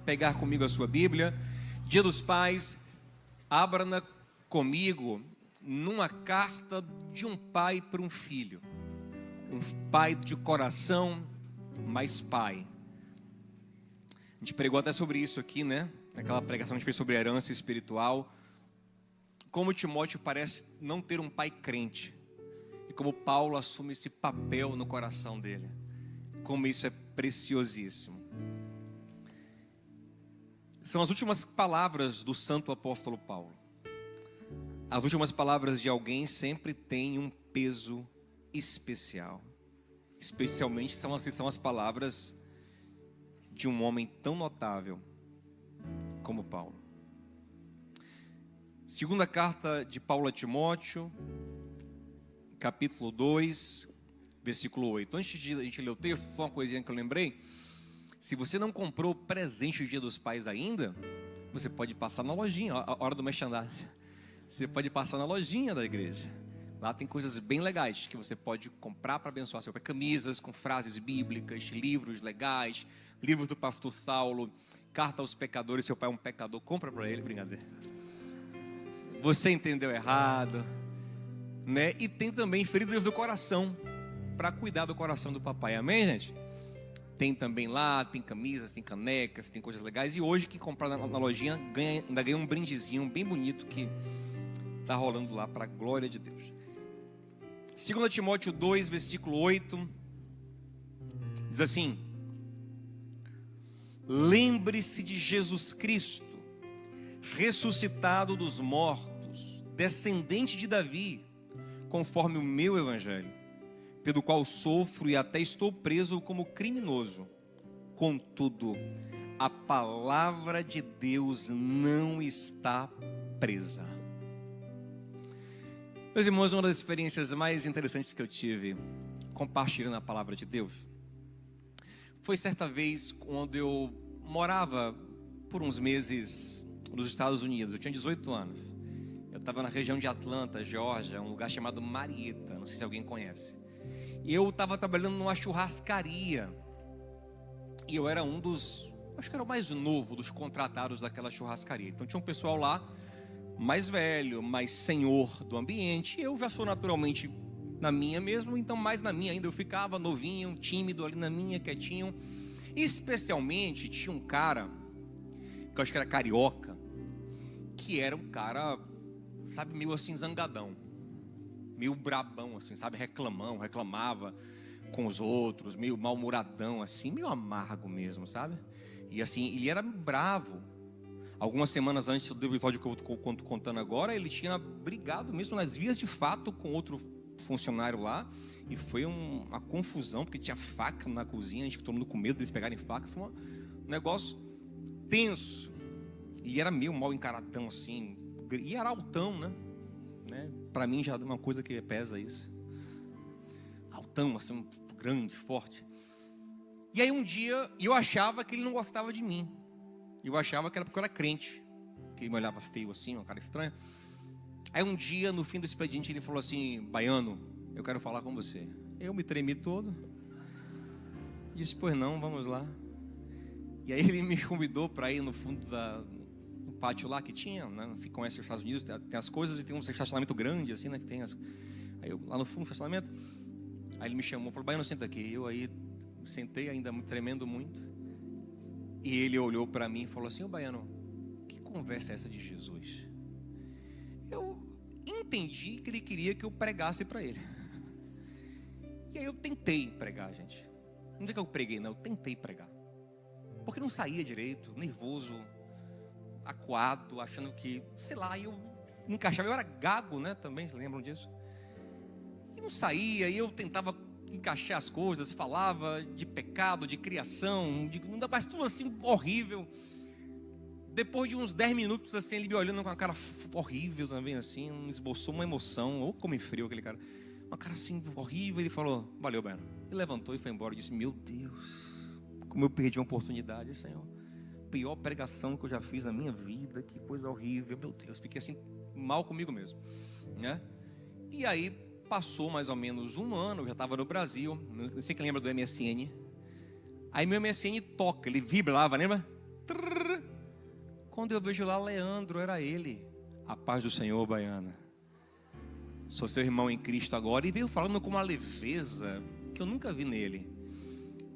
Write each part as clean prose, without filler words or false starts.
pegar comigo a sua Bíblia, Dia dos Pais, abra comigo numa carta de um pai para um filho. Um pai de coração, mas pai. A gente pregou até sobre isso aqui, né? Naquela pregação que a gente fez sobre herança espiritual. Como Timóteo parece não ter um pai crente. E como Paulo assume esse papel no coração dele. Como isso é preciosíssimo. São as últimas palavras do santo apóstolo Paulo. As últimas palavras de alguém sempre têm um peso especial. Especialmente são as palavras de um homem tão notável como Paulo. Segunda carta de Paulo a Timóteo, capítulo 2, versículo 8. Antes de a gente ler o texto, só uma coisinha que eu lembrei. Se você não comprou presente do Dia dos Pais ainda, você pode passar na lojinha, a hora do merchandising. Você pode passar na lojinha da igreja. Lá tem coisas bem legais que você pode comprar para abençoar seu pai. Camisas com frases bíblicas, livros legais, livros do pastor Saulo, carta aos pecadores. Seu pai é um pecador, compra para ele, brincadeira. Você entendeu errado, né? E tem também feridas do coração, para cuidar do coração do papai, amém, gente? Tem também lá, tem camisas, tem canecas, tem coisas legais. E hoje, quem comprar na lojinha, ainda ganha um brindezinho bem bonito que está rolando lá, para a glória de Deus. 2 Timóteo 2, versículo 8, diz assim: lembre-se de Jesus Cristo, ressuscitado dos mortos, descendente de Davi, conforme o meu evangelho, pelo qual sofro e até estou preso como criminoso. Contudo, a palavra de Deus não está presa. Meus irmãos, uma das experiências mais interessantes que eu tive compartilhando a palavra de Deus foi certa vez quando eu morava por uns meses nos Estados Unidos. Eu tinha 18 anos. Eu estava na região de Atlanta, Geórgia, um lugar chamado Marietta, não sei se alguém conhece. E eu estava trabalhando numa churrascaria. E eu era um dos, acho que era o mais novo dos contratados daquela churrascaria. Então tinha um pessoal lá mais velho, mais senhor do ambiente. Eu já sou naturalmente na minha mesmo, então mais na minha ainda. Eu ficava novinho, tímido ali na minha, quietinho. E especialmente tinha um cara, que eu acho que era carioca, que era um cara, sabe, meio assim zangadão, meio brabão assim, sabe, reclamava com os outros, meio mal-humoradão assim, meio amargo mesmo, sabe? E assim, ele era bravo. Algumas semanas antes do episódio que eu estou contando agora, ele tinha brigado mesmo nas vias de fato com outro funcionário lá. E foi uma confusão, porque tinha faca na cozinha, a gente todo mundo com medo deles pegarem faca. Foi um negócio tenso. E era meio mal encaradão assim. E era altão, né? Para mim já é uma coisa que pesa isso. Altão, assim, grande, forte. E aí um dia, eu achava que ele não gostava de mim. Eu achava que era porque eu era crente, que ele me olhava feio assim, uma cara estranha. Aí um dia, no fim do expediente, ele falou assim: baiano, eu quero falar com você. Eu me tremi todo. Disse: pois não, vamos lá. E aí ele me convidou para ir no fundo no pátio lá que tinha, né? Você conhece os Estados Unidos, tem as coisas e tem um estacionamento grande assim, né? Que tem aí eu, lá no fundo do estacionamento. Aí ele me chamou, falou: baiano, senta aqui. Eu aí sentei, ainda tremendo muito. E ele olhou para mim e falou assim: ô baiano, que conversa é essa de Jesus? Eu entendi que ele queria que eu pregasse para ele. E aí eu tentei pregar, gente. Não sei que eu preguei, não, eu tentei pregar. Porque não saía direito, nervoso, acuado, achando que, sei lá, eu não encaixava. Eu era gago, né, também, vocês lembram disso? E não saía, e eu tentava encaixar as coisas, falava de pecado, de criação, mas tudo assim horrível. Depois de uns 10 minutos assim, ele me olhando com uma cara horrível também assim, esboçou uma emoção, ou como em frio aquele cara, uma cara assim horrível. Ele falou: valeu, Baiano. Ele levantou e foi embora. Eu disse: meu Deus, como eu perdi uma oportunidade, Senhor. Pior pregação que eu já fiz na minha vida, que coisa horrível, meu Deus. Fiquei assim mal comigo mesmo, né? E aí passou mais ou menos um ano, eu já estava no Brasil, não sei quem lembra do MSN. Aí meu MSN toca, ele vibrava, lembra? Quando eu vejo lá Leandro, era ele. A paz do Senhor, Baiana. Sou seu irmão em Cristo agora. E veio falando com uma leveza que eu nunca vi nele.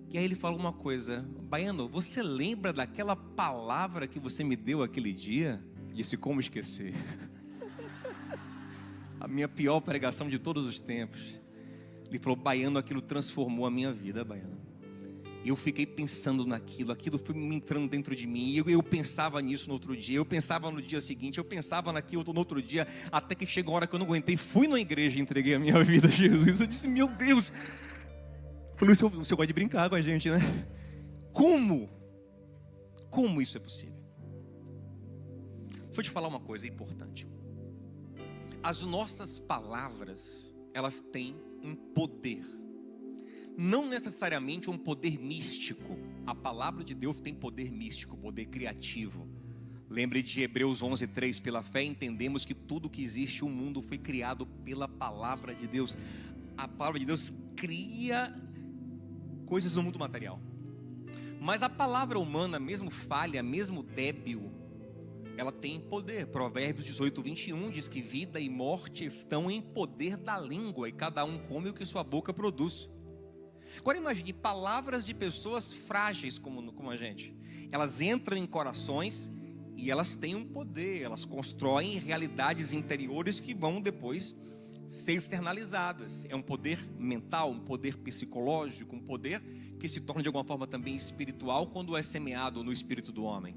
E aí ele falou uma coisa: Baiano, você lembra daquela palavra que você me deu aquele dia? Eu disse: como esquecer? A minha pior pregação de todos os tempos. Ele falou: Baiano, aquilo transformou a minha vida, Baiano. E eu fiquei pensando naquilo, aquilo foi me entrando dentro de mim. E eu pensava nisso no outro dia, eu pensava no dia seguinte, eu pensava naquilo no outro dia, até que chegou a hora que eu não aguentei, fui na igreja e entreguei a minha vida a Jesus. Eu disse: meu Deus. Eu falei: o senhor gosta de brincar com a gente, né? Como? Como isso é possível? Deixa eu te falar uma coisa importante. As nossas palavras, elas têm um poder. Não necessariamente um poder místico. A palavra de Deus tem poder místico, poder criativo. Lembre de Hebreus 11:3. Pela fé entendemos que tudo que existe, o mundo foi criado pela palavra de Deus. A palavra de Deus cria coisas no mundo material. Mas a palavra humana, mesmo falha, mesmo débil, ela tem poder. Provérbios 18:21 diz que vida e morte estão em poder da língua, e cada um come o que sua boca produz. Agora imagine palavras de pessoas frágeis como a gente. Elas entram em corações e elas têm um poder. Elas constroem realidades interiores que vão depois ser externalizadas. É um poder mental, um poder psicológico, um poder que se torna de alguma forma também espiritual quando é semeado no espírito do homem.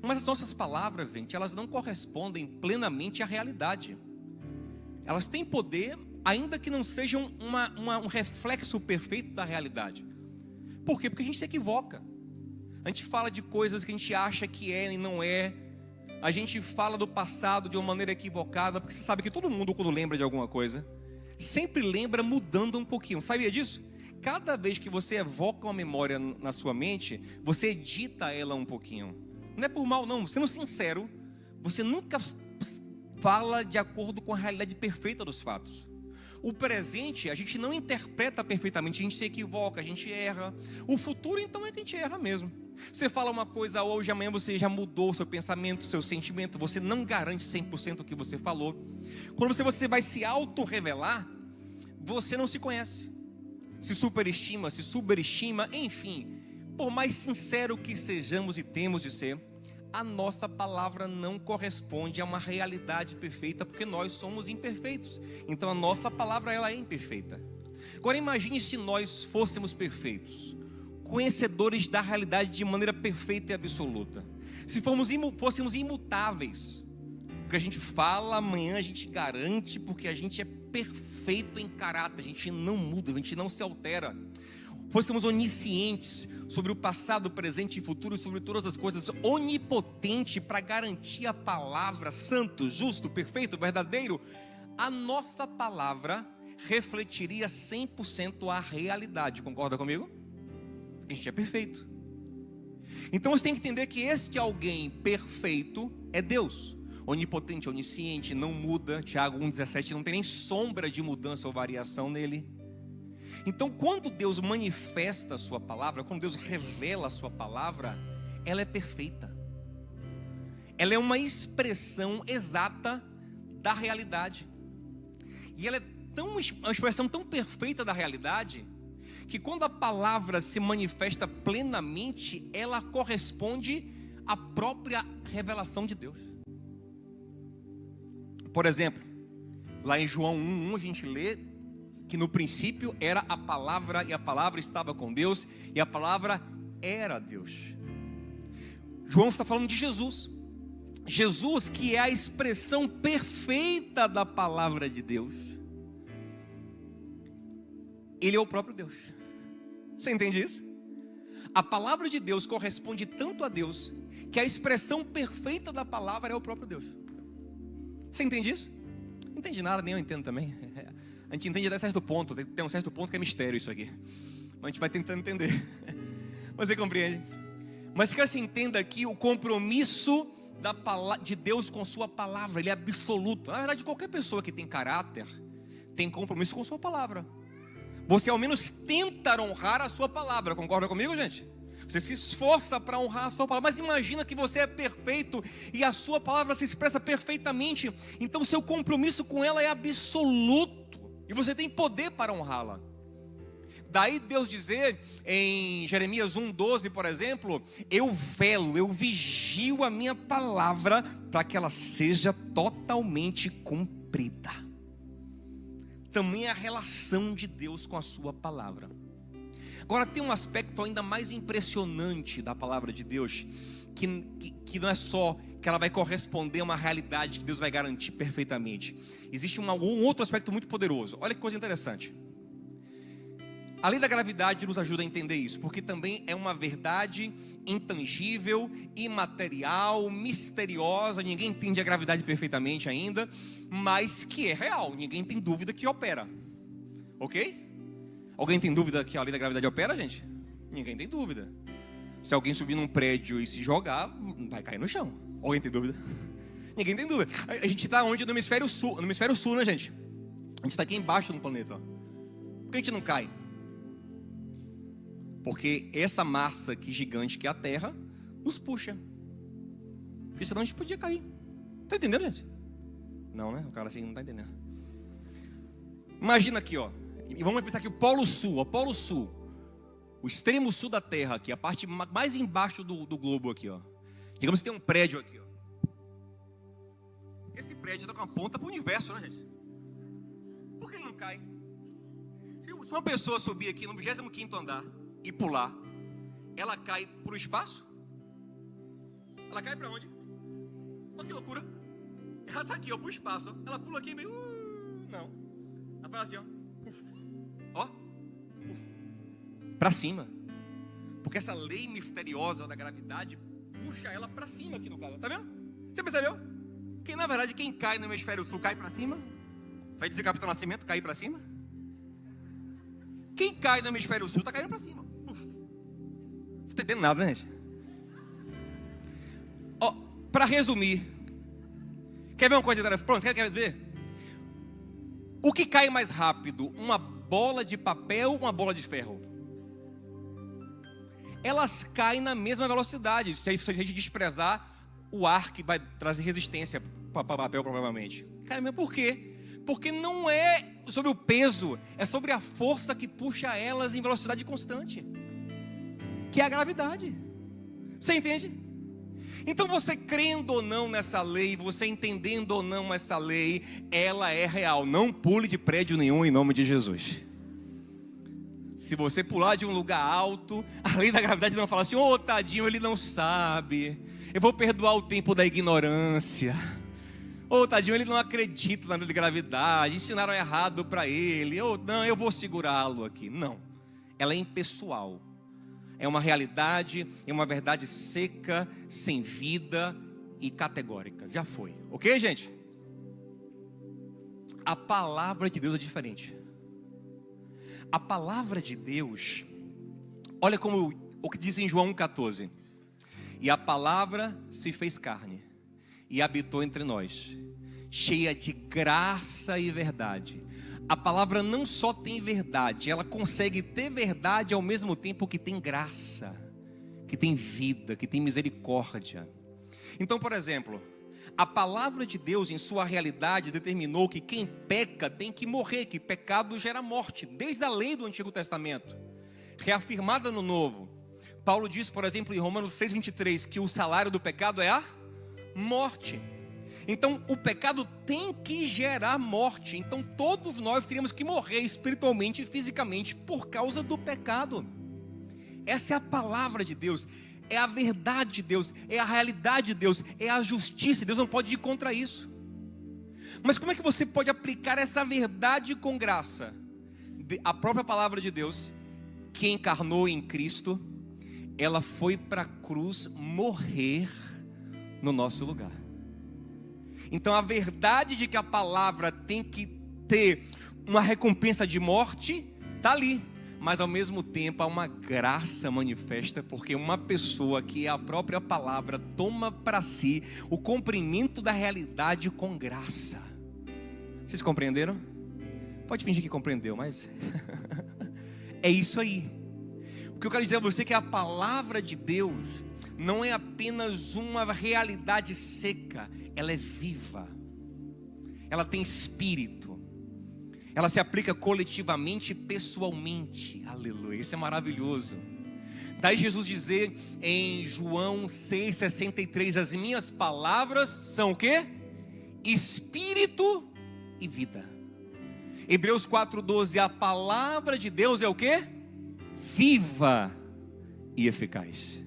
Mas as nossas palavras, gente, elas não correspondem plenamente à realidade. Elas têm poder, ainda que não sejam um reflexo perfeito da realidade. Por quê? Porque a gente se equivoca. A gente fala de coisas que a gente acha que é e não é. A gente fala do passado de uma maneira equivocada, porque você sabe que todo mundo, quando lembra de alguma coisa, sempre lembra mudando um pouquinho. Sabia disso? Cada vez que você evoca uma memória na sua mente, você edita ela um pouquinho. Não é por mal não, sendo sincero, você nunca fala de acordo com a realidade perfeita dos fatos. O presente a gente não interpreta perfeitamente, a gente se equivoca, a gente erra. O futuro então é que a gente erra mesmo. Você fala uma coisa hoje, amanhã você já mudou o seu pensamento, seu sentimento, você não garante 100% o que você falou. Quando você vai se auto-revelar, você não se conhece, se superestima, se subestima, enfim. Por mais sincero que sejamos e temos de ser, a nossa palavra não corresponde a uma realidade perfeita, porque nós somos imperfeitos. Então a nossa palavra, ela é imperfeita. Agora imagine se nós fôssemos perfeitos, conhecedores da realidade de maneira perfeita e absoluta. Se fôssemos imutáveis, o que a gente fala amanhã a gente garante, porque a gente é perfeito em caráter, a gente não muda, a gente não se altera. Fôssemos oniscientes sobre o passado, presente e futuro, sobre todas as coisas, onipotente para garantir a palavra, santo, justo, perfeito, verdadeiro, a nossa palavra refletiria 100% a realidade. Concorda comigo? Porque a gente é perfeito. Então você tem que entender que este alguém perfeito é Deus. Onipotente, onisciente, não muda. Tiago 1,17, não tem nem sombra de mudança ou variação nele. Então quando Deus manifesta a sua palavra, quando Deus revela a sua palavra, ela é perfeita. Ela é uma expressão exata da realidade. E ela é uma expressão tão perfeita da realidade, que quando a palavra se manifesta plenamente, ela corresponde à própria revelação de Deus. Por exemplo, lá em João 1:1 a gente lê que no princípio era a palavra, e a palavra estava com Deus, e a palavra era Deus. João está falando de Jesus. Jesus, que é a expressão perfeita da palavra de Deus. Ele é o próprio Deus. Você entende isso? A palavra de Deus corresponde tanto a Deus, que a expressão perfeita da palavra é o próprio Deus. Você entende isso? Não entende nada, nem eu entendo também. A gente entende até certo ponto, tem um certo ponto que é mistério isso aqui. Mas a gente vai tentando entender. Você compreende? Mas que você entenda aqui o compromisso de Deus com sua palavra, ele é absoluto. Na verdade, qualquer pessoa que tem caráter, tem compromisso com sua palavra. Você ao menos tenta honrar a sua palavra, concorda comigo, gente? Você se esforça para honrar a sua palavra. Mas imagina que você é perfeito e a sua palavra se expressa perfeitamente. Então seu compromisso com ela é absoluto. E você tem poder para honrá-la. Daí Deus dizer em Jeremias 1:12, por exemplo: eu velo, eu vigio a minha palavra para que ela seja totalmente cumprida. Também é a relação de Deus com a sua palavra. Agora tem um aspecto ainda mais impressionante da palavra de Deus, que não é só que ela vai corresponder a uma realidade que Deus vai garantir perfeitamente. Existe um outro aspecto muito poderoso. Olha que coisa interessante. A lei da gravidade nos ajuda a entender isso, porque também é uma verdade intangível, imaterial, misteriosa. Ninguém entende a gravidade perfeitamente ainda, mas que é real. Ninguém tem dúvida que opera. Ok? Alguém tem dúvida que a lei da gravidade opera, gente? Ninguém tem dúvida. Se alguém subir num prédio e se jogar, vai cair no chão. Alguém tem dúvida? Ninguém tem dúvida. A gente está onde? No hemisfério sul. No hemisfério sul, né, gente? A gente está aqui embaixo do planeta. Por que a gente não cai? Porque essa massa aqui gigante que é a Terra nos puxa. Porque senão a gente podia cair. Está entendendo, gente? Não, né? O cara assim não está entendendo. Imagina aqui, ó. E vamos pensar aqui o Polo Sul. O Polo Sul. O extremo sul da Terra aqui. A parte mais embaixo do globo aqui, ó. Digamos que tem um prédio aqui, ó. Esse prédio está com a ponta para o universo, né, gente? Por que ele não cai? Se uma pessoa subir aqui no 25º andar e pular, ela cai para o espaço? Ela cai para onde? Olha que loucura. Ela está aqui, ó, para o espaço. Ela pula aqui meio... não. Ela faz assim, ó. Ó. Para cima. Porque essa lei misteriosa da gravidade puxa ela para cima aqui no caso. Tá vendo? Você percebeu? Que na verdade quem cai no hemisfério sul cai para cima. Vai dizer Capitão Nascimento, cair para cima. Quem cai no hemisfério sul está caindo para cima. Uf. Não está entendendo nada, né, gente? Ó, para resumir, quer ver uma coisa interessante? Pronto, quer ver? O que cai mais rápido? Uma bola de papel ou uma bola de ferro? Elas caem na mesma velocidade. Se a gente desprezar o ar que vai trazer resistência para o papel, provavelmente. Cara, mas por quê? Porque não é sobre o peso, é sobre a força que puxa elas em velocidade constante, que é a gravidade. Você entende? Então você crendo ou não nessa lei, você entendendo ou não essa lei, ela é real. Não pule de prédio nenhum em nome de Jesus. Se você pular de um lugar alto, a lei da gravidade não fala assim: ô, tadinho, ele não sabe, eu vou perdoar o tempo da ignorância. Ô, tadinho, ele não acredita na lei da gravidade, ensinaram errado para ele. Ou não, eu vou segurá-lo aqui. Não, ela é impessoal. É uma realidade, é uma verdade seca, sem vida e categórica. Já foi, ok, gente? A palavra de Deus é diferente. A palavra de Deus, olha como o que diz em João 1,14. E a palavra se fez carne e habitou entre nós, cheia de graça e verdade. A palavra não só tem verdade, ela consegue ter verdade ao mesmo tempo que tem graça, que tem vida, que tem misericórdia. Então, por exemplo, a palavra de Deus em sua realidade determinou que quem peca tem que morrer, que pecado gera morte, desde a lei do Antigo Testamento, reafirmada no Novo. Paulo diz, por exemplo, em Romanos 6,23, que o salário do pecado é a morte. Então o pecado tem que gerar morte. Então todos nós teríamos que morrer espiritualmente e fisicamente por causa do pecado. Essa é a palavra de Deus, é a verdade de Deus, é a realidade de Deus, é a justiça. Deus não pode ir contra isso. Mas como é que você pode aplicar essa verdade com graça? A própria palavra de Deus, que encarnou em Cristo, ela foi para a cruz morrer no nosso lugar. Então a verdade de que a palavra tem que ter uma recompensa de morte está ali, mas ao mesmo tempo há uma graça manifesta, porque uma pessoa que é a própria palavra toma para si o cumprimento da realidade com graça. Vocês compreenderam? Pode fingir que compreendeu, mas é isso aí. que eu quero dizer a você é que a palavra de Deus não é apenas uma realidade seca, ela é viva, ela tem espírito, ela se aplica coletivamente e pessoalmente. Aleluia, isso é maravilhoso. Daí Jesus dizer em João 6,63, as minhas palavras são o quê? Espírito e vida. Hebreus 4,12, a palavra de Deus é o quê? Viva e eficaz.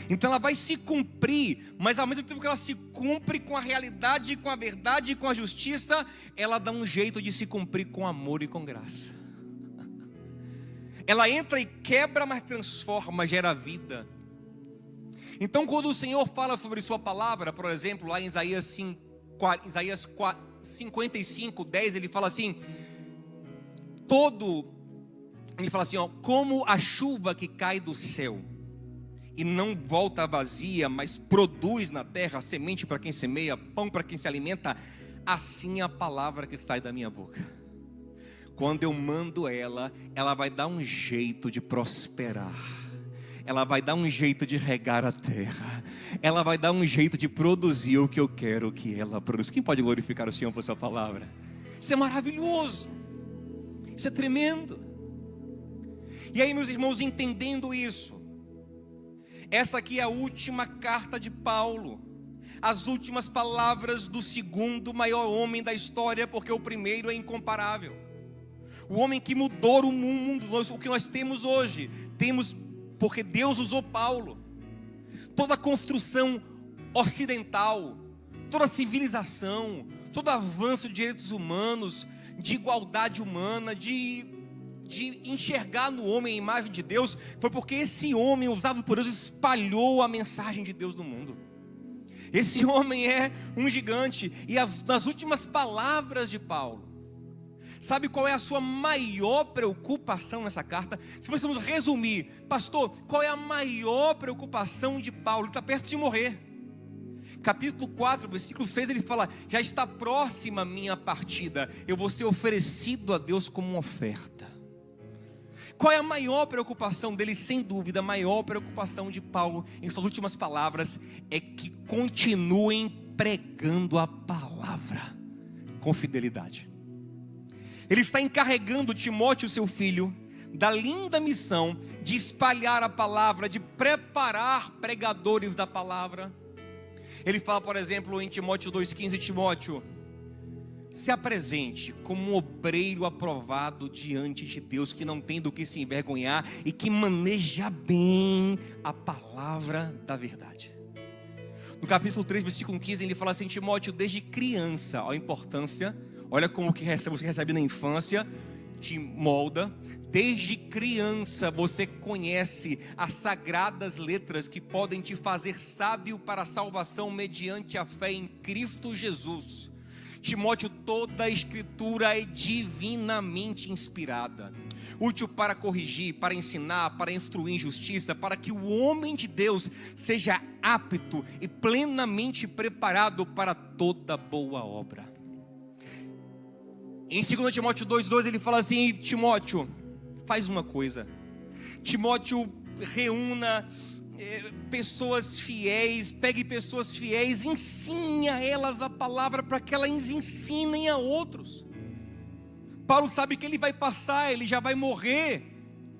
Então ela vai se cumprir, mas ao mesmo tempo que ela se cumpre com a realidade, com a verdade e com a justiça, ela dá um jeito de se cumprir com amor e com graça. Ela entra e quebra, mas transforma, gera vida. Então quando o Senhor fala sobre sua palavra, por exemplo, lá em Isaías 55:10, ele fala assim, ele fala assim, ó, como a chuva que cai do céu e não volta vazia, mas produz na terra semente para quem semeia, pão para quem se alimenta, assim é a palavra que sai da minha boca. Quando eu mando ela vai dar um jeito de prosperar, ela vai dar um jeito de regar a terra, ela vai dar um jeito de produzir o que eu quero que ela produza. Quem pode glorificar o Senhor por sua palavra? Isso é maravilhoso, isso é tremendo. E aí, meus irmãos, entendendo isso, essa aqui é a última carta de Paulo, as últimas palavras do segundo maior homem da história, porque o primeiro é incomparável, o homem que mudou o mundo, o que nós temos hoje, temos porque Deus usou Paulo. Toda a construção ocidental, toda a civilização, todo avanço de direitos humanos, de igualdade humana, de enxergar no homem a imagem de Deus, foi porque esse homem usado por Deus espalhou a mensagem de Deus no mundo. Esse homem é um gigante. E nas últimas palavras de Paulo, sabe qual é a sua maior preocupação nessa carta? Se fôssemos resumir, pastor, qual é a maior preocupação de Paulo? Ele está perto de morrer. Capítulo 4, versículo 6, ele fala, já está próxima a minha partida, eu vou ser oferecido a Deus como uma oferta. Qual é a maior preocupação dele? Sem dúvida, a maior preocupação de Paulo, em suas últimas palavras, é que continuem pregando a palavra com fidelidade. Ele está encarregando Timóteo, seu filho, da linda missão de espalhar a palavra, de preparar pregadores da palavra. Ele fala, por exemplo, em Timóteo 2,15, Timóteo, se apresente como um obreiro aprovado diante de Deus, que não tem do que se envergonhar e que maneja bem a palavra da verdade. No capítulo 3, versículo 15, ele fala assim, Timóteo, desde criança, a importância, olha como que você recebe na infância, te molda. Desde criança você conhece as sagradas letras que podem te fazer sábio para a salvação mediante a fé em Cristo Jesus. Timóteo, toda a escritura é divinamente inspirada, útil para corrigir, para ensinar, para instruir em justiça, para que o homem de Deus seja apto e plenamente preparado para toda boa obra. Em 2 Timóteo 2,2 ele fala assim, Timóteo, faz uma coisa. Timóteo, reúna pessoas fiéis, pegue pessoas fiéis, ensine a elas a palavra para que elas ensinem a outros. Paulo sabe que ele vai passar, ele já vai morrer,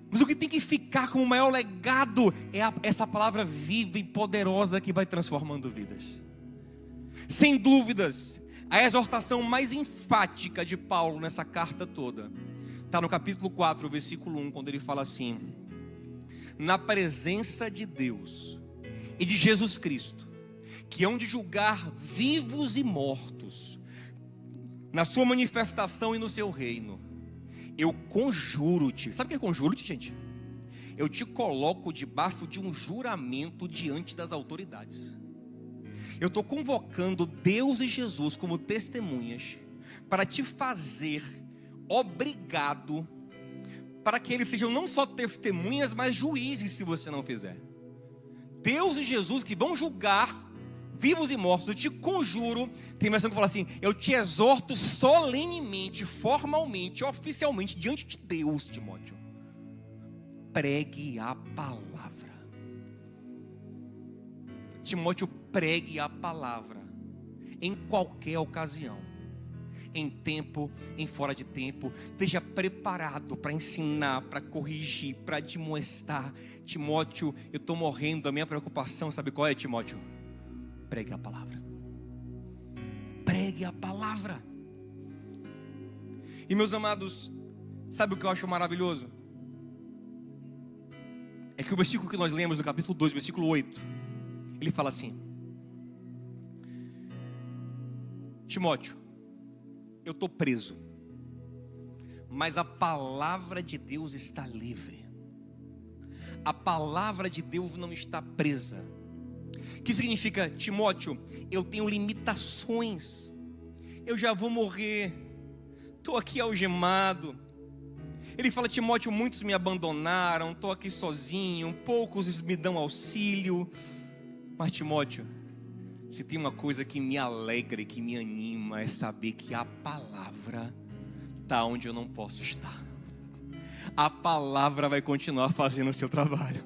mas o que tem que ficar como o maior legado é essa palavra viva e poderosa que vai transformando vidas. Sem dúvidas, a exortação mais enfática de Paulo nessa carta toda está no capítulo 4, versículo 1, quando ele fala assim, na presença de Deus e de Jesus Cristo, que hão de julgar vivos e mortos, na sua manifestação e no seu reino, eu conjuro-te. Sabe o que é conjuro-te, gente? Eu te coloco debaixo de um juramento diante das autoridades. Eu estou convocando Deus e Jesus como testemunhas para te fazer obrigado, para que eles sejam não só testemunhas, mas juízes se você não fizer. Deus e Jesus que vão julgar vivos e mortos, eu te conjuro. Tem uma versão que fala assim, eu te exorto solenemente, formalmente, oficialmente, diante de Deus, Timóteo, pregue a palavra. Timóteo, pregue a palavra em qualquer ocasião, em tempo, em fora de tempo. Esteja preparado para ensinar, para corrigir, para admoestar. Timóteo, eu estou morrendo. A minha preocupação, sabe qual é, Timóteo? Pregue a palavra. Pregue a palavra. E meus amados, sabe o que eu acho maravilhoso? É que o versículo que nós lemos no capítulo 2, versículo 8, ele fala assim: Timóteo, eu estou preso, mas a palavra de Deus está livre. A palavra de Deus não está presa. O que significa, Timóteo? Eu tenho limitações, eu já vou morrer, estou aqui algemado. Ele fala, Timóteo, muitos me abandonaram, estou aqui sozinho, poucos me dão auxílio. Mas Timóteo, se tem uma coisa que me alegra e que me anima, é saber que a palavra está onde eu não posso estar. A palavra vai continuar fazendo o seu trabalho.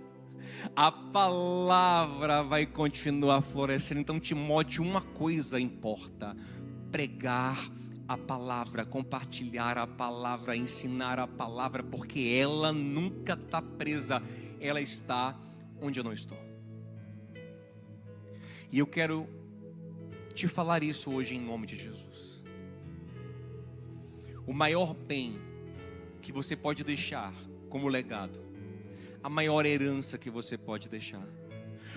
A palavra vai continuar florescendo. Então, Timóteo, uma coisa importa: pregar a palavra, compartilhar a palavra, ensinar a palavra, porque ela nunca está presa, ela está onde eu não estou. E eu quero te falar isso hoje em nome de Jesus. O maior bem que você pode deixar como legado, a maior herança que você pode deixar,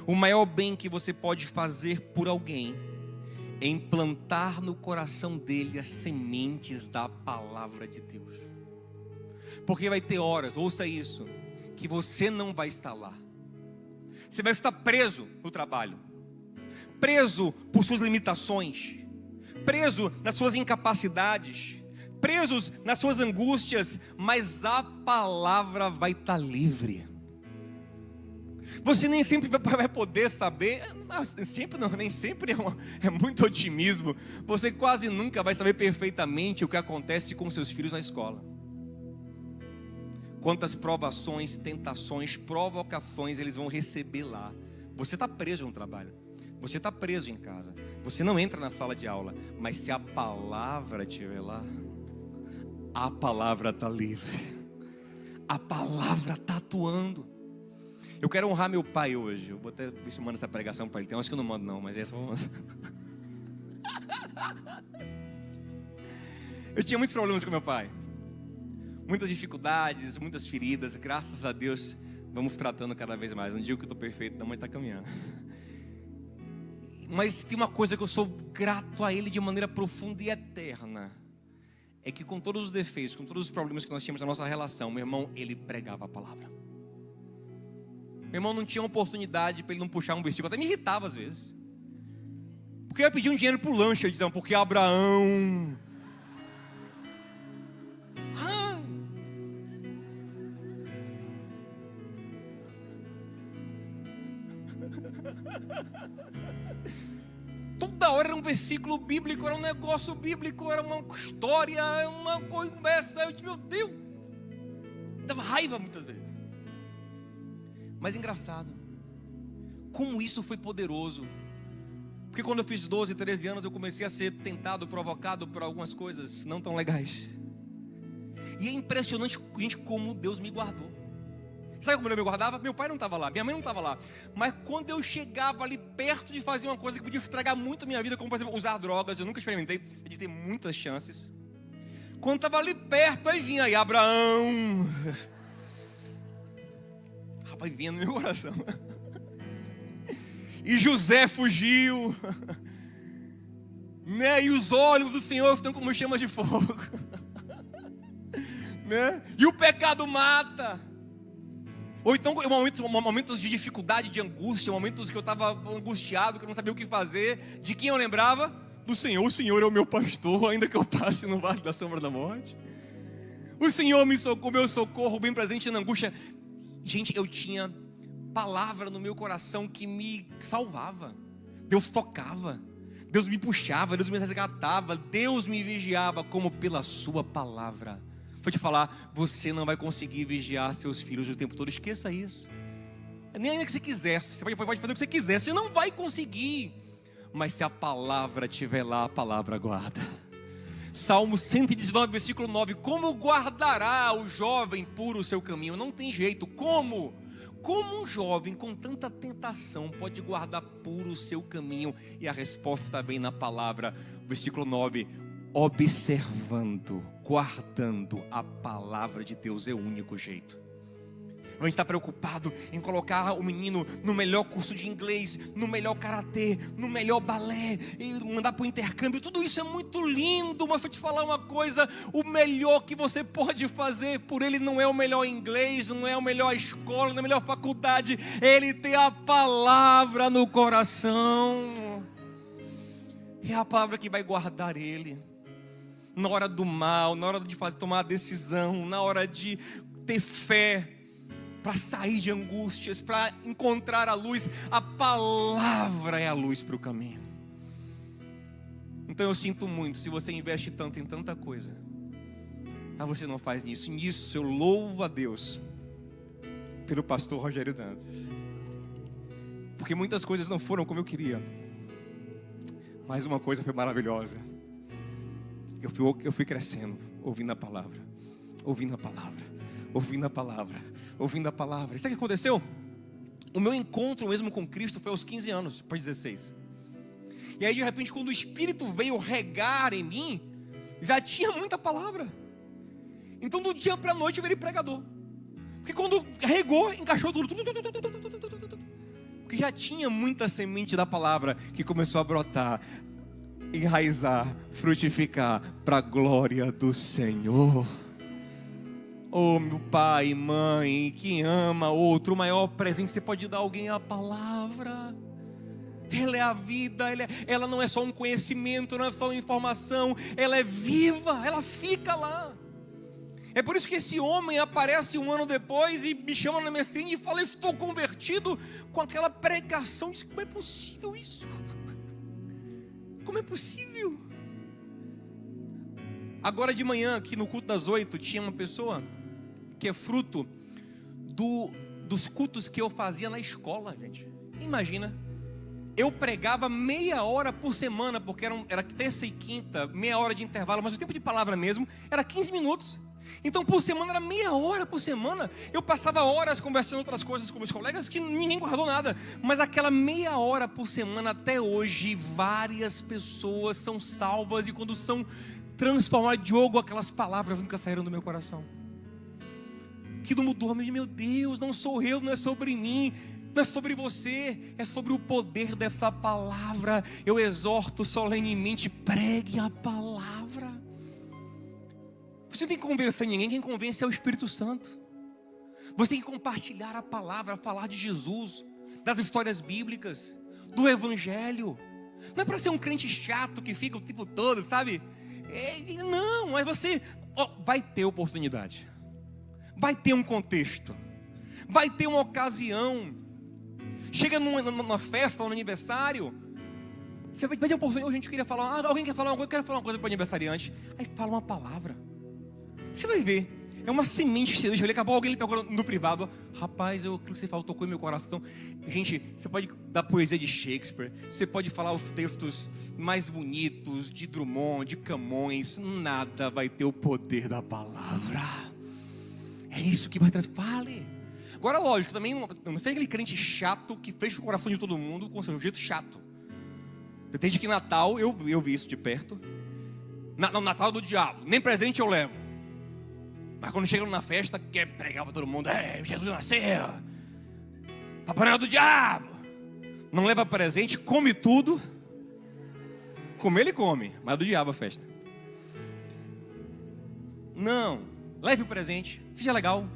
o maior bem que você pode fazer por alguém, é implantar no coração dele as sementes da palavra de Deus. Porque vai ter horas, ouça isso, que você não vai estar lá. Você vai estar preso no trabalho, preso por suas limitações, preso nas suas incapacidades, presos nas suas angústias, mas a palavra vai estar livre. Você nem sempre vai poder saber, nem sempre é muito otimismo. Você quase nunca vai saber perfeitamente o que acontece com seus filhos na escola. Quantas provações, tentações, provocações eles vão receber lá. Você está preso no trabalho, você está preso em casa, você não entra na sala de aula, mas se a palavra estiver lá, a palavra está livre, a palavra está atuando. Eu quero honrar meu pai hoje. Eu vou até ver se eu mando essa pregação para ele. Tem umas que eu não mando não, mas essa eu vou mandar. Eu tinha muitos problemas com meu pai, muitas dificuldades, muitas feridas. Graças a Deus vamos tratando cada vez mais. Não digo que eu estou perfeito não, mas está caminhando. Mas tem uma coisa que eu sou grato a ele de maneira profunda e eterna, é que com todos os defeitos, com todos os problemas que nós tínhamos na nossa relação, meu irmão, ele pregava a palavra. Meu irmão, não tinha oportunidade para ele não puxar um versículo. Até me irritava às vezes, porque eu ia pedir um dinheiro para o lanche. Ele dizia, porque Abraão... Toda hora era um versículo bíblico, era um negócio bíblico, era uma história, uma conversa. Eu disse, meu Deus, dava raiva muitas vezes. Mas engraçado, como isso foi poderoso. Porque quando eu fiz 12, 13 anos, eu comecei a ser tentado, provocado por algumas coisas não tão legais. E é impressionante, gente, como Deus me guardou. Sabe como Deus me guardava? Meu pai não estava lá, minha mãe não estava lá. Mas quando eu chegava ali perto de fazer uma coisa que podia estragar muito a minha vida, como por exemplo, usar drogas, eu nunca experimentei, de ter muitas chances. Quando estava ali perto, aí vinha aí, Abraão... Rapaz, vinha no meu coração. E José fugiu, né? E os olhos do Senhor estão como chamas de fogo, né? E o pecado mata. Ou então momentos de dificuldade, de angústia, momentos que eu estava angustiado, que eu não sabia o que fazer. De quem eu lembrava? Do Senhor. O Senhor é o meu pastor, ainda que eu passe no vale da sombra da morte. O Senhor me socorre, meu socorro, bem presente na angústia. Gente, eu tinha palavra no meu coração que me salvava. Deus tocava, Deus me puxava, Deus me resgatava, Deus me vigiava, como pela sua palavra Vou te falar, você não vai conseguir vigiar seus filhos o tempo todo. Esqueça isso. Nem ainda que você quisesse. Você pode fazer o que você quiser. Você não vai conseguir. Mas se a palavra estiver lá, a palavra guarda. Salmo 119, versículo 9. Como guardará o jovem puro o seu caminho? Não tem jeito. Como? Como um jovem com tanta tentação pode guardar puro o seu caminho? E a resposta está bem na palavra. Versículo 9. Observando, guardando a palavra de Deus é o único jeito. A gente está preocupado em colocar o menino no melhor curso de inglês, no melhor karatê, no melhor balé, e mandar para o intercâmbio. Tudo isso é muito lindo, mas vou te falar uma coisa: o melhor que você pode fazer por ele não é o melhor inglês, não é a melhor escola, não é a melhor faculdade. Ele tem a palavra no coração. É a palavra que vai guardar ele na hora do mal, na hora de tomar a decisão, na hora de ter fé, para sair de angústias, para encontrar a luz. A palavra é a luz para o caminho. Então eu sinto muito se você investe tanto em tanta coisa, mas você não faz nisso. Nisso eu louvo a Deus pelo pastor Rogério Dantas, porque muitas coisas não foram como eu queria, mas uma coisa foi maravilhosa. Eu fui crescendo, ouvindo a palavra, ouvindo a palavra, ouvindo a palavra, ouvindo a palavra. Sabe o que aconteceu? O meu encontro mesmo com Cristo foi aos 15 anos, para 16. E aí de repente, quando o Espírito veio regar em mim, já tinha muita palavra. Então do dia para a noite eu virei pregador. Porque quando regou, encaixou tudo. Porque já tinha muita semente da palavra que começou a brotar, enraizar, frutificar para a glória do Senhor. Oh, meu pai e mãe que ama outro, o maior presente que você pode dar a alguém é a palavra. Ela é a vida, ela não é só um conhecimento, não é só uma informação, ela é viva, ela fica lá. É por isso que esse homem aparece um ano depois e me chama na minha frente e fala: estou convertido, com aquela pregação. Diz: como é possível isso? Como é possível? Agora de manhã, aqui no culto das 8, tinha uma pessoa que é fruto dos cultos que eu fazia na escola, gente. Imagina, eu pregava meia hora por semana, porque era terça e quinta, meia hora de intervalo, mas o tempo de palavra mesmo era 15 minutos. Então por semana era meia hora por semana. Eu passava horas conversando outras coisas com meus colegas que ninguém guardou nada, mas aquela meia hora por semana, até hoje, várias pessoas são salvas, e quando são transformadas, Diogo, aquelas palavras nunca saíram do meu coração. Que não mudou, meu Deus, não sou eu, não é sobre mim, não é sobre você, é sobre o poder dessa palavra. Eu exorto solenemente: pregue a palavra. Você não tem que convencer ninguém, quem convence é o Espírito Santo. Você tem que compartilhar a palavra, falar de Jesus, das histórias bíblicas, do Evangelho. Não é para ser um crente chato que fica o tempo todo, sabe? Não, mas você vai ter oportunidade, vai ter um contexto, vai ter uma ocasião. Chega numa festa, num aniversário, você vai ter uma oportunidade. A gente queria falar, alguém quer falar uma coisa, eu quero falar uma coisa para o aniversariante. Aí fala uma palavra, você vai ver, é uma semente que você deixa ali. Acabou, alguém lhe pegou no privado: rapaz, aquilo que você falou tocou em meu coração. Gente, você pode dar poesia de Shakespeare, você pode falar os textos mais bonitos de Drummond, de Camões, nada vai ter o poder da palavra. É isso que vai fale. Agora lógico, também não sei aquele crente chato que fecha o coração de todo mundo com o seu jeito chato. Desde que Natal eu vi isso de perto. Natal do diabo, nem presente eu levo. Mas quando chega na festa, quer pregar para todo mundo: Jesus nasceu, Papai Noel do diabo. Não leva presente, come tudo. Comer ele come, mas do diabo a festa. Não, leve o presente, seja legal.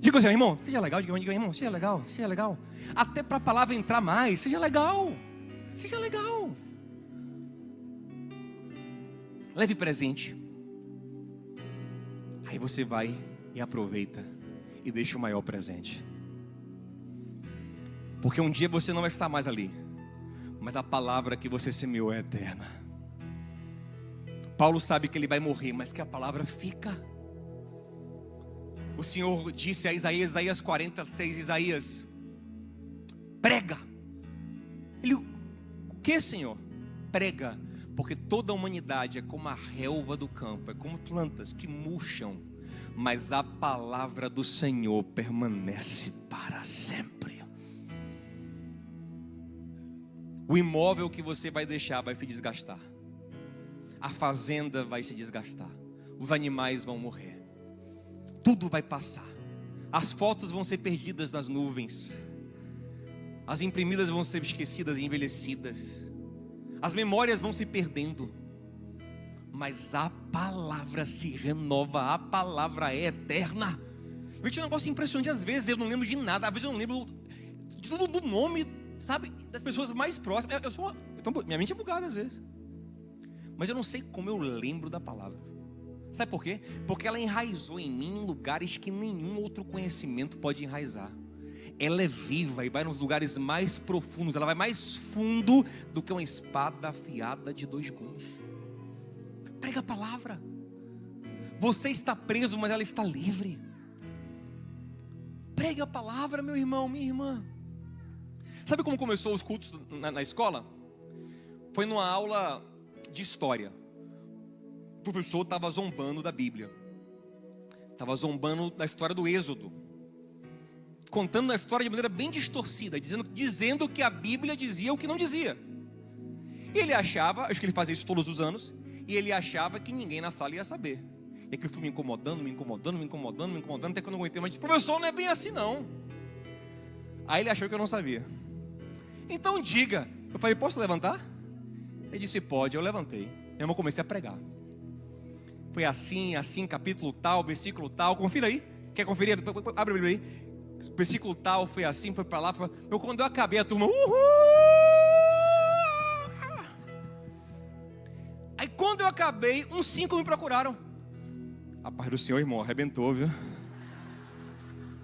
Diga assim: irmão, seja legal. Diga, irmão, seja legal, seja legal. Até para a palavra entrar mais, seja legal. Seja legal. Leve presente. Aí você vai e aproveita e deixa o maior presente. Porque um dia você não vai estar mais ali, mas a palavra que você semeou é eterna. Paulo sabe que ele vai morrer, mas que a palavra fica. O Senhor disse a Isaías, Isaías 46, Isaías: prega. Ele: o que, Senhor? Prega, porque toda a humanidade é como a relva do campo, é como plantas que murcham, mas a palavra do Senhor permanece para sempre. O imóvel que você vai deixar vai se desgastar, a fazenda vai se desgastar, os animais vão morrer, tudo vai passar, as fotos vão ser perdidas nas nuvens, as imprimidas vão ser esquecidas e envelhecidas, as memórias vão se perdendo, mas a palavra se renova, a palavra é eterna. Gente, é um negócio impressionante. Às vezes eu não lembro de nada, às vezes eu não lembro de tudo, do nome, sabe, das pessoas mais próximas. Minha mente é bugada às vezes, mas eu não sei como eu lembro da palavra. Sabe por quê? Porque ela enraizou em mim em lugares que nenhum outro conhecimento pode enraizar. Ela é viva e vai nos lugares mais profundos. Ela vai mais fundo do que uma espada afiada de 2 gumes. Prega a palavra. Você está preso, mas ela está livre. Prega a palavra, meu irmão, minha irmã. Sabe como começou os cultos na escola? Foi numa aula de história. O professor estava zombando da Bíblia, estava zombando da história do Êxodo, contando a história de maneira bem distorcida, dizendo que a Bíblia dizia o que não dizia. E ele achava, acho que ele fazia isso todos os anos, e ele achava que ninguém na sala ia saber. E aquilo foi me incomodando, até que eu não aguentei, mas disse: professor, não é bem assim não. Aí ele achou que eu não sabia. Então diga. Eu falei: posso levantar? Ele disse: pode. Eu levantei. Eu comecei a pregar. Foi assim, capítulo tal, versículo tal. Confira aí. Quer conferir? Abre a Bíblia aí. Versículo tal, foi assim, foi para lá. Quando eu acabei, a turma: uhul! Aí quando eu acabei, uns 5 me procuraram. A paz do Senhor, irmão, arrebentou, viu?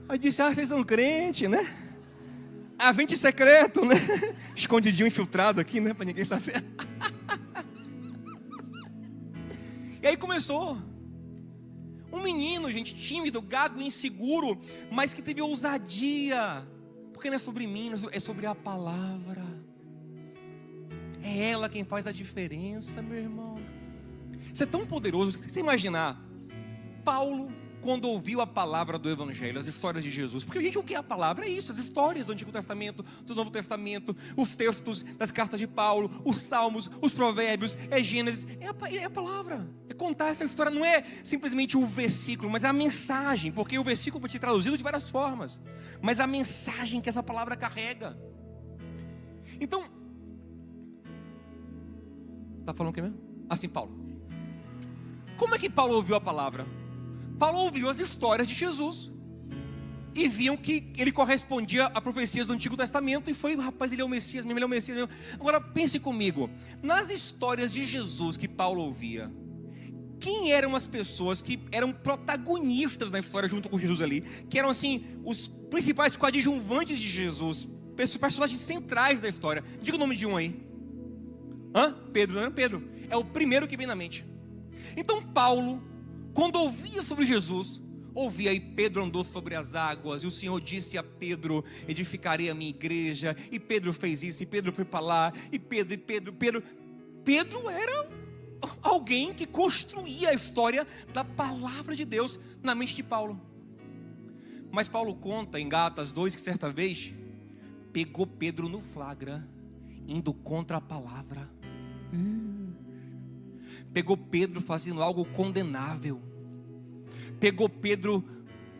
Aí eu disse: vocês são crentes, né? Agente secreto, né? Escondidinho, infiltrado aqui, né? Para ninguém saber. E aí começou. Um menino, gente, tímido, gago, inseguro, mas que teve ousadia. Porque não é sobre mim, é sobre a palavra. É ela quem faz a diferença, meu irmão. Isso é tão poderoso. Se você imaginar Paulo, quando ouviu a palavra do Evangelho, as histórias de Jesus. Porque, gente, o que é a palavra? É isso, as histórias do Antigo Testamento, do Novo Testamento, os textos das cartas de Paulo, os Salmos, os Provérbios, é Gênesis, é a palavra. É contar essa história, não é simplesmente o versículo, mas a mensagem, porque o versículo pode ser traduzido de várias formas, mas a mensagem que essa palavra carrega. Então, está falando o que mesmo? Assim, Paulo. Como é que Paulo ouviu a palavra? Paulo ouviu as histórias de Jesus e viam que ele correspondia a profecias do Antigo Testamento. E foi: rapaz, ele é o Messias mesmo, ele é o Messias mesmo. Agora pense comigo, nas histórias de Jesus que Paulo ouvia, quem eram as pessoas que eram protagonistas na história junto com Jesus ali, que eram assim, os principais coadjuvantes de Jesus, personagens centrais da história? Diga o nome de um aí. Pedro, não era Pedro? É o primeiro que vem na mente. Então Paulo, quando ouvia sobre Jesus, ouvia: e Pedro andou sobre as águas, e o Senhor disse a Pedro: edificarei a minha igreja, e Pedro fez isso, e Pedro foi para lá, e Pedro era alguém que construía a história da palavra de Deus na mente de Paulo. Mas Paulo conta em Gálatas 2 que certa vez pegou Pedro no flagra, indo contra a palavra. Pegou Pedro fazendo algo condenável. Pegou Pedro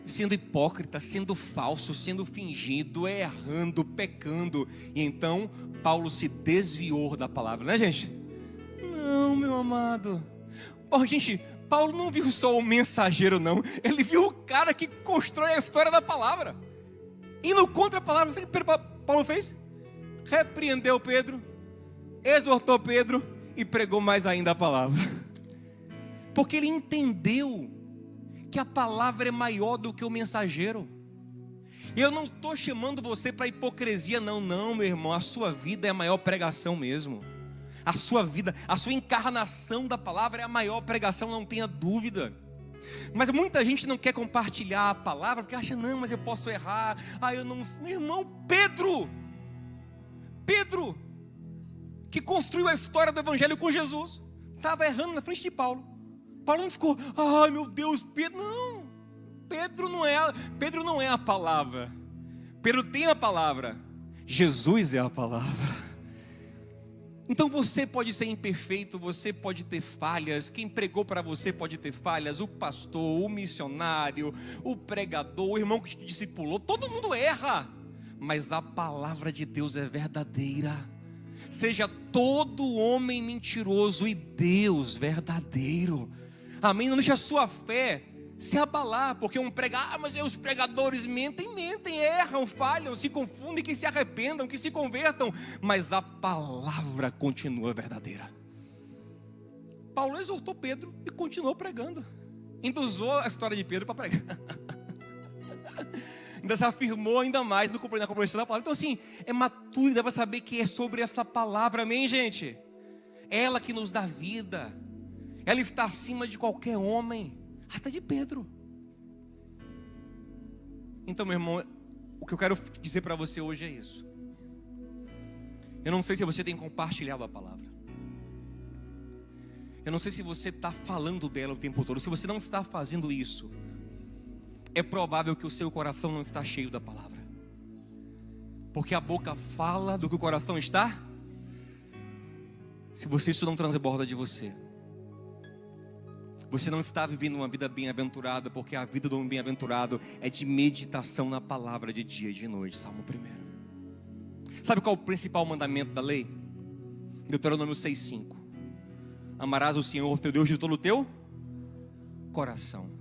sendo hipócrita, sendo falso, sendo fingido, errando, pecando. E então Paulo se desviou da palavra, né, gente? Não, meu amado. Gente, Paulo não viu só o mensageiro, não. Ele viu o cara que constrói a história da palavra, indo contra a palavra. Sabe o que Paulo fez? Repreendeu Pedro, exortou Pedro e pregou mais ainda a palavra. Porque ele entendeu que a palavra é maior do que o mensageiro. E eu não estou chamando você para hipocrisia, não, meu irmão. A sua vida é a maior pregação mesmo. A sua vida, a sua encarnação da palavra é a maior pregação, não tenha dúvida. Mas muita gente não quer compartilhar a palavra, porque acha, não, mas eu posso errar. Eu não... Meu irmão, Pedro, que construiu a história do evangelho com Jesus, estava errando na frente de Paulo. Paulo não ficou, ai meu Deus, Pedro, não. Pedro não é a palavra. Pedro tem a palavra. Jesus é a palavra. Então você pode ser imperfeito, você pode ter falhas, quem pregou para você pode ter falhas, o pastor, o missionário, o pregador, o irmão que te discipulou, todo mundo erra, mas a palavra de Deus é verdadeira. Seja todo homem mentiroso e Deus verdadeiro. Amém? Não deixe a sua fé se abalar, porque mas os pregadores mentem, erram, falham, se confundem, que se arrependam, que se convertam, mas a palavra continua verdadeira. Paulo exortou Pedro e continuou pregando, ainda usou a história de Pedro para pregar, ainda se afirmou ainda mais na compreensão da palavra. Então assim, é maturo, dá para saber que é sobre essa palavra, amém gente? Ela que nos dá vida, ela está acima de qualquer homem, até de Pedro. Então meu irmão, o que eu quero dizer para você hoje é isso. Eu não sei se você tem compartilhado a palavra, eu não sei se você está falando dela o tempo todo. Se você não está fazendo isso, é provável que o seu coração não está cheio da palavra, porque a boca fala do que o coração está. Se isso não transborda de você, você não está vivendo uma vida bem-aventurada, porque a vida do bem-aventurado é de meditação na palavra de dia e de noite. Salmo 1. Sabe qual é o principal mandamento da lei? Deuteronômio 6:5. Amarás o Senhor teu Deus de todo o teu coração.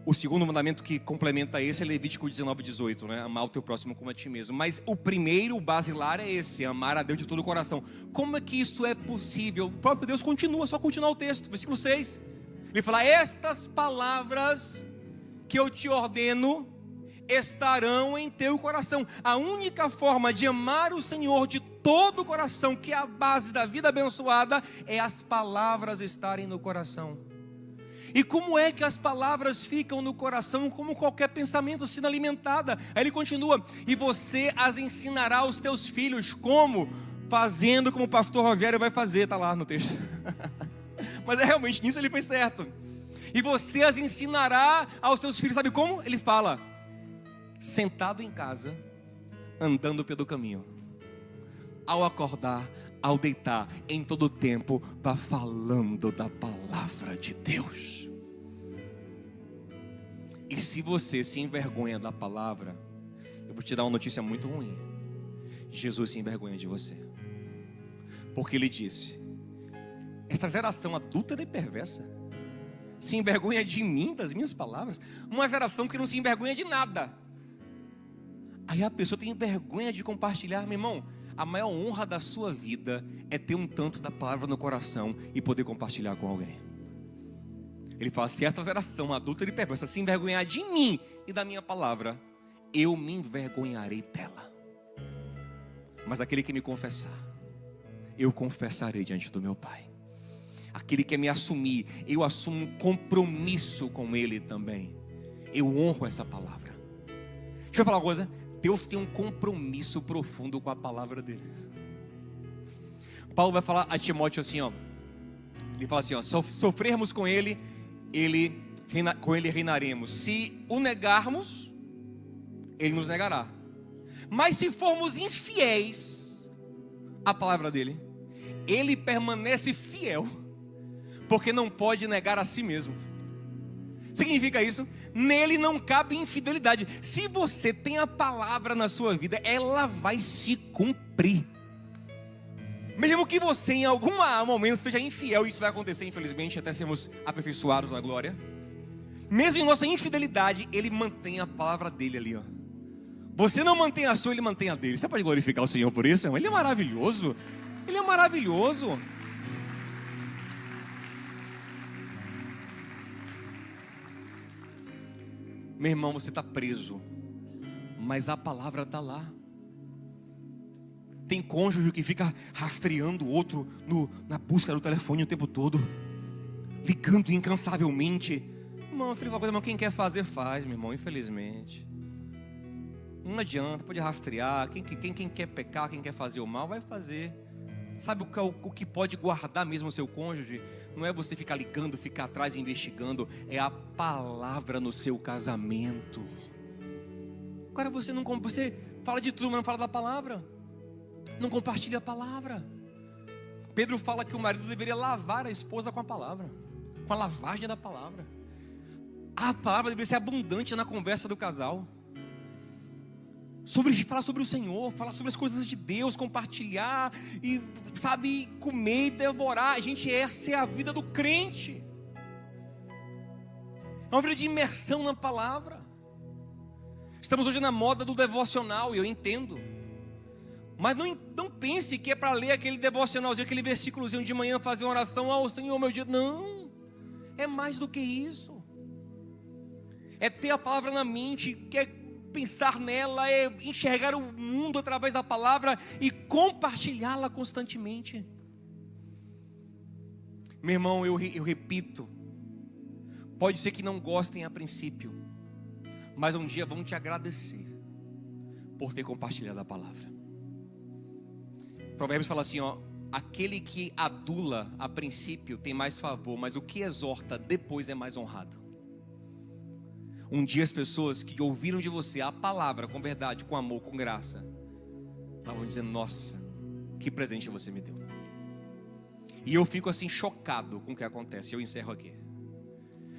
O segundo mandamento que complementa esse é Levítico 19:18, né? Amar o teu próximo como a ti mesmo. Mas o primeiro, o basilar, é esse: amar a Deus de todo o coração. Como é que isso é possível? O próprio Deus continua, só continuar o texto, versículo 6. Ele fala: estas palavras que eu te ordeno estarão em teu coração. A única forma de amar o Senhor de todo o coração, que é a base da vida abençoada, é as palavras estarem no coração. E como é que as palavras ficam no coração? Como qualquer pensamento sendo alimentada. Aí ele continua: e você as ensinará aos teus filhos. Como? Fazendo como o pastor Rogério vai fazer. Está lá no texto. Mas realmente nisso ele foi certo. E você as ensinará aos seus filhos. Sabe como? Ele fala: sentado em casa, andando pelo caminho, ao acordar, ao deitar, em todo o tempo, vá falando da palavra de Deus. E se você se envergonha da palavra, eu vou te dar uma notícia muito ruim: Jesus se envergonha de você, porque ele disse: esta geração adúltera e perversa se envergonha de mim, das minhas palavras. Uma geração que não se envergonha de nada. Aí a pessoa tem vergonha de compartilhar. Meu irmão, a maior honra da sua vida é ter um tanto da palavra no coração e poder compartilhar com alguém. Ele fala: se esta geração adúltera e perversa se envergonhar de mim e da minha palavra, eu me envergonharei dela. Mas aquele que me confessar, eu confessarei diante do meu Pai. Aquele que me assumir, eu assumo um compromisso com ele também. Eu honro essa palavra. Deixa eu falar uma coisa: Deus tem um compromisso profundo com a palavra dele. Paulo vai falar a Timóteo assim, ó. Ele fala assim, ó: sofrermos com ele, com ele reinaremos. Se o negarmos, ele nos negará. Mas se formos infiéis à palavra dele, ele permanece fiel, porque não pode negar a si mesmo. Significa isso? Nele não cabe infidelidade. Se você tem a palavra na sua vida, ela vai se cumprir. Mesmo que você em algum momento seja infiel, isso vai acontecer infelizmente, até sermos aperfeiçoados na glória. Mesmo em nossa infidelidade, ele mantém a palavra dele ali, ó. Você não mantém a sua, ele mantém a dele. Você pode glorificar o Senhor por isso? Ele é maravilhoso. Ele é maravilhoso. Meu irmão, você está preso, mas a palavra está lá. Tem cônjuge que fica rastreando o outro na busca do telefone o tempo todo. ligando incansavelmente. Irmão, filho, uma coisa, irmão, quem quer fazer, faz, meu irmão, infelizmente. Não adianta, pode rastrear. Quem quer pecar, quem quer fazer o mal, vai fazer. Sabe o que pode guardar mesmo o seu cônjuge? Não é você ficar ligando, ficar atrás investigando. É a palavra no seu casamento. Agora você fala de tudo, mas não fala da palavra. Não compartilha a palavra. Pedro fala que o marido deveria lavar a esposa com a palavra, com a lavagem da palavra. A palavra deveria ser abundante na conversa do casal. Falar sobre o Senhor, falar sobre as coisas de Deus, compartilhar e, sabe, comer e devorar. Gente, essa é a vida do crente. É uma vida de imersão na palavra. Estamos hoje na moda do devocional, e eu entendo. Mas não pense que é para ler aquele devocionalzinho, aquele versículozinho de manhã, fazer uma oração ao Senhor, meu dia. Não, é mais do que isso. É ter a palavra na mente, pensar nela, é enxergar o mundo através da palavra e compartilhá-la constantemente. Meu irmão, eu repito, pode ser que não gostem a princípio, mas um dia vão te agradecer por ter compartilhado a palavra. Provérbios fala assim, aquele que adula a princípio tem mais favor, mas o que exorta depois é mais honrado. Um dia as pessoas que ouviram de você a palavra com verdade, com amor, com graça, elas vão dizer, nossa, que presente você me deu. E eu fico assim chocado com o que acontece. Eu encerro aqui.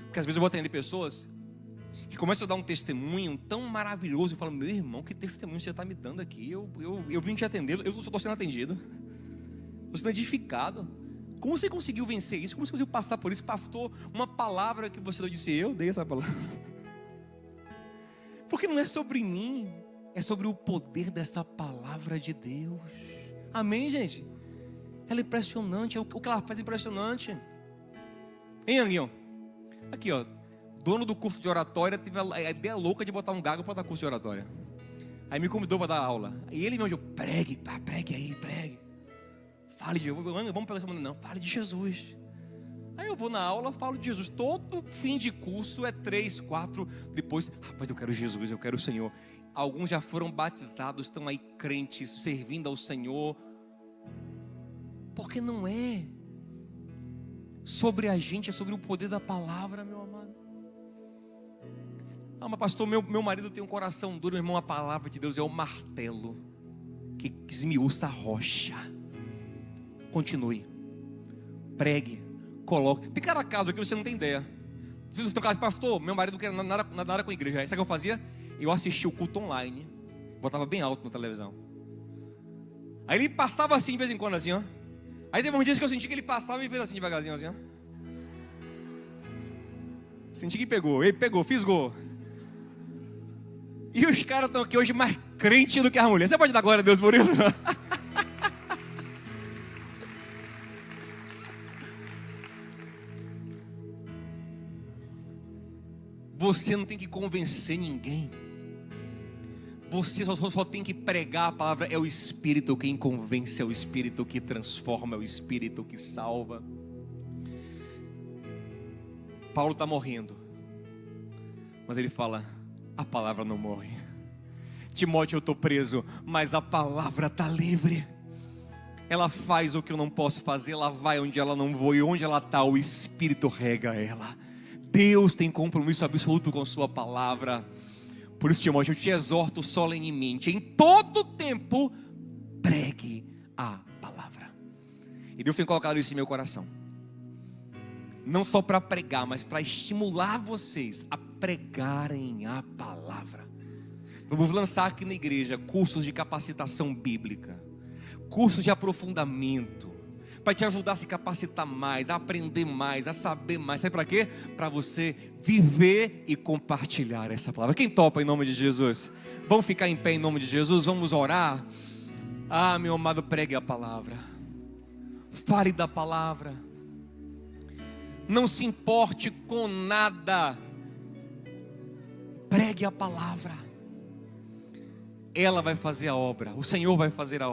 Porque às vezes eu vou atender pessoas que começam a dar um testemunho tão maravilhoso. Eu falo, meu irmão, que testemunho você está me dando aqui? Eu vim te atender, eu só estou sendo atendido, estou sendo edificado. Como você conseguiu vencer isso? Como você conseguiu passar por isso? Pastor, uma palavra que você disse, eu dei essa palavra. Porque não é sobre mim, é sobre o poder dessa palavra de Deus. Amém, gente? Ela é impressionante, o que ela faz é impressionante. Hein, Anguinho? Aqui, dono do curso de oratória, teve a ideia louca de botar um gago para dar curso de oratória. Aí me convidou para dar aula. E ele me disse, pregue aí, pregue. Fale de Jesus, vamos pegar essa maneira, não, fale de Jesus. Aí eu vou na aula, falo de Jesus. Todo fim de curso é 3, 4. Depois, rapaz, eu quero Jesus, eu quero o Senhor. Alguns já foram batizados, estão aí crentes, servindo ao Senhor. Porque não é sobre a gente, é sobre o poder da palavra, meu amado. Mas pastor, meu marido tem um coração duro, meu irmão. A palavra de Deus é o martelo que esmiuça a rocha. Continue, pregue, coloque. Tem cada caso aqui que você não tem ideia. Você tem caso, pastor, meu marido não quer nada com a igreja. Sabe o que eu fazia? Eu assistia o culto online, botava bem alto na televisão. Aí ele passava assim de vez em quando, assim, ó. Aí teve um dia que eu senti que ele passava e fez assim devagarzinho, assim, ó. Senti que pegou, fisgou. E os caras estão aqui hoje mais crentes do que as mulheres. Você pode dar glória a Deus por isso? Você não tem que convencer ninguém. Você só tem que pregar a palavra. É o Espírito quem convence, é o Espírito que transforma, é o Espírito que salva. Paulo está morrendo, mas ele fala, a palavra não morre. Timóteo, eu estou preso, mas a palavra está livre. Ela faz o que eu não posso fazer, ela vai onde ela não vou, e onde ela está, o Espírito rega ela. Deus tem compromisso absoluto com sua palavra. Por isso, Timóteo, eu te exorto solenemente, em todo tempo, pregue a palavra. E Deus tem colocado isso em meu coração. Não só para pregar, mas para estimular vocês a pregarem a palavra. Vamos lançar aqui na igreja cursos de capacitação bíblica, cursos de aprofundamento, para te ajudar a se capacitar mais, a aprender mais, a saber mais. Sabe para quê? Para você viver e compartilhar essa palavra. Quem topa em nome de Jesus? Vamos ficar em pé em nome de Jesus? Vamos orar? Ah, meu amado, pregue a palavra. Fale da palavra. Não se importe com nada. Pregue a palavra. Ela vai fazer a obra. O Senhor vai fazer a obra.